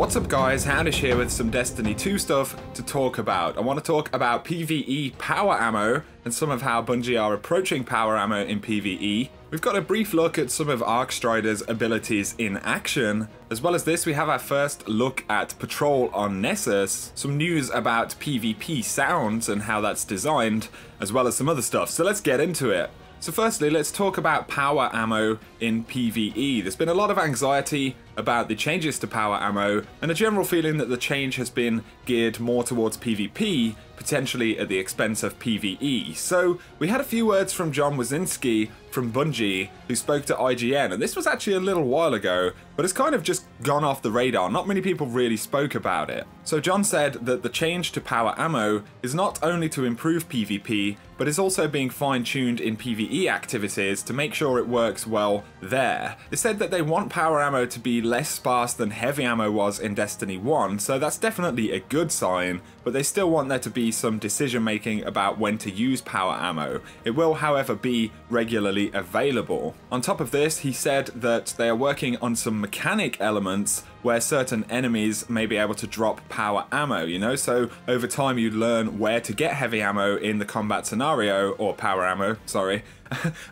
What's up guys, Houndish here with some Destiny 2 stuff to talk about. I want to talk about PvE power ammo and some of how Bungie are approaching power ammo in PvE. We've got a brief look at some of Arcstrider's abilities in action. As well as this, we have our first look at Patrol on Nessus, some news about PvP sounds and how that's designed, as well as some other stuff. So let's get into it. So firstly, let's talk about power ammo in PvE. There's been a lot of anxiety about the changes to power ammo and a general feeling that the change has been geared more towards PvP, potentially at the expense of PvE. So we had a few words from John Wazinski from Bungie, who spoke to IGN, and this was actually a little while ago, but it's kind of just gone off the radar. Not many people really spoke about it. So John said that the change to power ammo is not only to improve PvP, but is also being fine-tuned in PvE activities to make sure it works well there. They said that they want power ammo to be less sparse than heavy ammo was in Destiny 1, so that's definitely a good sign, but they still want there to be some decision making about when to use power ammo. It will, however, be regularly available. On top of this, he said that they are working on some mechanic elements where certain enemies may be able to drop power ammo, you know, so over time you learn where to get heavy ammo in the combat scenario, or power ammo, sorry.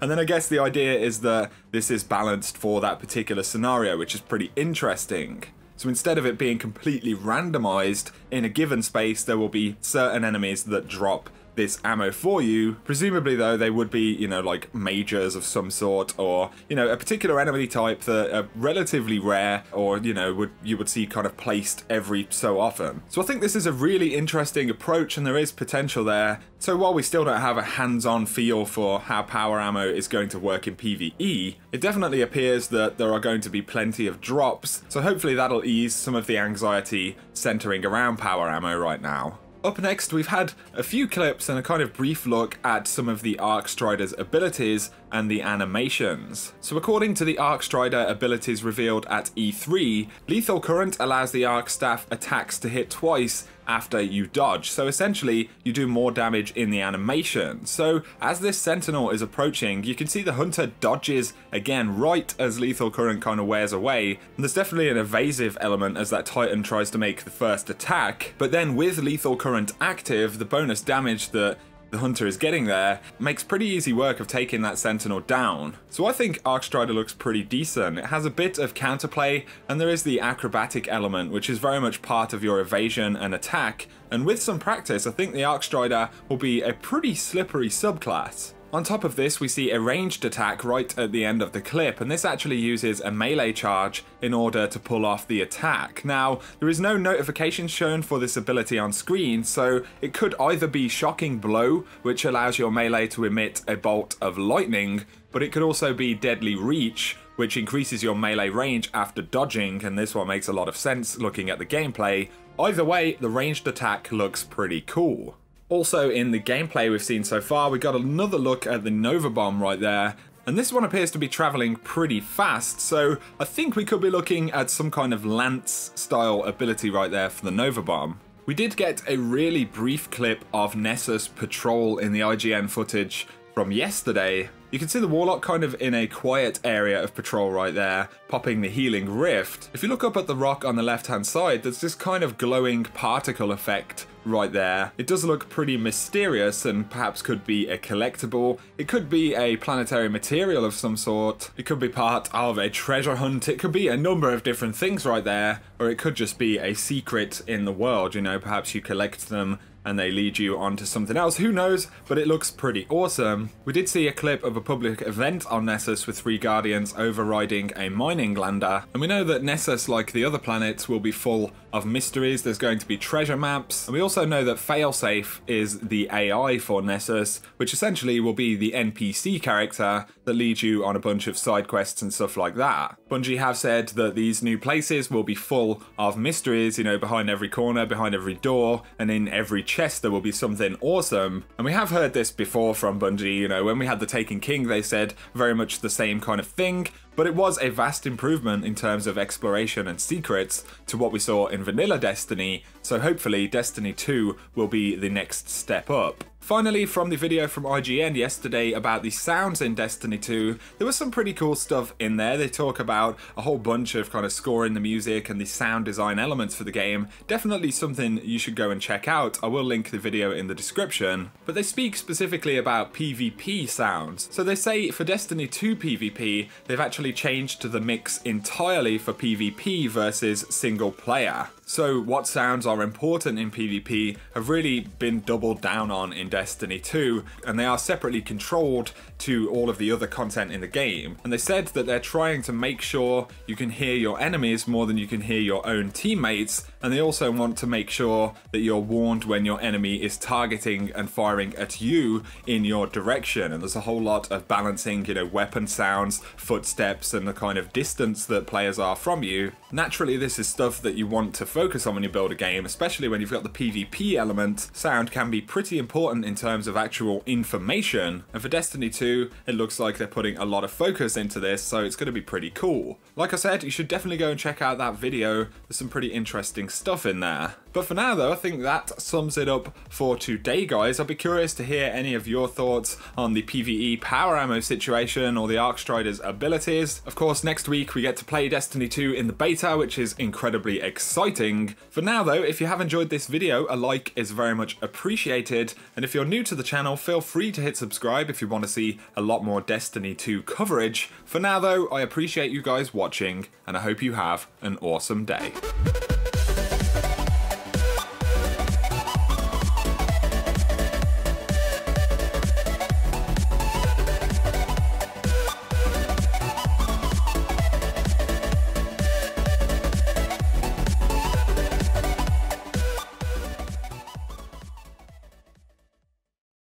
And then I guess the idea is that this is balanced for that particular scenario, which is pretty interesting. So instead of it being completely randomized in a given space, there will be certain enemies that drop this ammo for you. Presumably though, they would be, you know, like majors of some sort, or, you know, a particular enemy type that are relatively rare, or, you know, you would see kind of placed every so often. So I think this is a really interesting approach and there is potential there. So while we still don't have a hands-on feel for how power ammo is going to work in PvE, it definitely appears that there are going to be plenty of drops, so hopefully that'll ease some of the anxiety centering around power ammo right now. Up next, we've had a few clips and a kind of brief look at some of the Arcstrider's abilities and the animations. So according to the Arcstrider abilities revealed at E3, Lethal Current allows the Arc Staff attacks to hit twice after you dodge, so essentially you do more damage in the animation. So as this Sentinel is approaching, you can see the Hunter dodges again right as Lethal Current kind of wears away, and there's definitely an evasive element as that Titan tries to make the first attack, but then with Lethal Current active, the bonus damage that the Hunter is getting there makes pretty easy work of taking that Sentinel down. So I think Arcstrider looks pretty decent. It has a bit of counterplay, and there is the acrobatic element, which is very much part of your evasion and attack, and with some practice I think the Arcstrider will be a pretty slippery subclass. On top of this, we see a ranged attack right at the end of the clip, and this actually uses a melee charge in order to pull off the attack. Now, there is no notification shown for this ability on screen, so it could either be Shocking Blow, which allows your melee to emit a bolt of lightning, but it could also be Deadly Reach, which increases your melee range after dodging, and this one makes a lot of sense looking at the gameplay. Either way, the ranged attack looks pretty cool. Also in the gameplay we've seen so far, we got another look at the Nova Bomb right there, and this one appears to be traveling pretty fast, so I think we could be looking at some kind of Lance style ability right there for the Nova Bomb. We did get a really brief clip of Nessus Patrol in the IGN footage from yesterday. You can see the Warlock kind of in a quiet area of patrol right there, popping the Healing Rift. If you look up at the rock on the left hand side, there's this kind of glowing particle effect right there. It does look pretty mysterious and perhaps could be a collectible. It could be a planetary material of some sort. It could be part of a treasure hunt. It could be a number of different things right there, or it could just be a secret in the world, you know, perhaps you collect them and they lead you on to something else, who knows, but it looks pretty awesome. We did see a clip of a public event on Nessus with 3 Guardians overriding a mining lander, and we know that Nessus, like the other planets, will be full of mysteries. There's going to be treasure maps, and we also know that Failsafe is the AI for Nessus, which essentially will be the NPC character that leads you on a bunch of side quests and stuff like that. Bungie have said that these new places will be full of mysteries, you know, behind every corner, behind every door, and in every chest there will be something awesome. And we have heard this before from Bungie, you know, when we had the Taken King they said very much the same kind of thing, but it was a vast improvement in terms of exploration and secrets to what we saw in vanilla Destiny, so hopefully Destiny 2 will be the next step up. Finally, from the video from IGN yesterday about the sounds in Destiny 2, there was some pretty cool stuff in there. They talk about a whole bunch of kind of scoring the music and the sound design elements for the game. Definitely something you should go and check out. I will link the video in the description. But they speak specifically about PvP sounds. So they say for Destiny 2 PvP, they've actually changed to the mix entirely for PvP versus single player. So what sounds are important in PvP have really been doubled down on in Destiny 2, and they are separately controlled to all of the other content in the game. And they said that they're trying to make sure you can hear your enemies more than you can hear your own teammates, and they also want to make sure that you're warned when your enemy is targeting and firing at you in your direction. And there's a whole lot of balancing, you know, weapon sounds, footsteps, and the kind of distance that players are from you. Naturally, this is stuff that you want to focus on when you build a game, especially when you've got the PvP element. Sound can be pretty important in terms of actual information, and for Destiny 2, it looks like they're putting a lot of focus into this, so it's going to be pretty cool. Like I said, you should definitely go and check out that video. There's some pretty interesting stuff in there. But for now though, I think that sums it up for today, guys. I'd be curious to hear any of your thoughts on the PvE power ammo situation or the Arcstrider's abilities. Of course, next week we get to play Destiny 2 in the beta, which is incredibly exciting. For now though, if you have enjoyed this video, a like is very much appreciated. And if you're new to the channel, feel free to hit subscribe if you want to see a lot more Destiny 2 coverage. For now though, I appreciate you guys watching, and I hope you have an awesome day.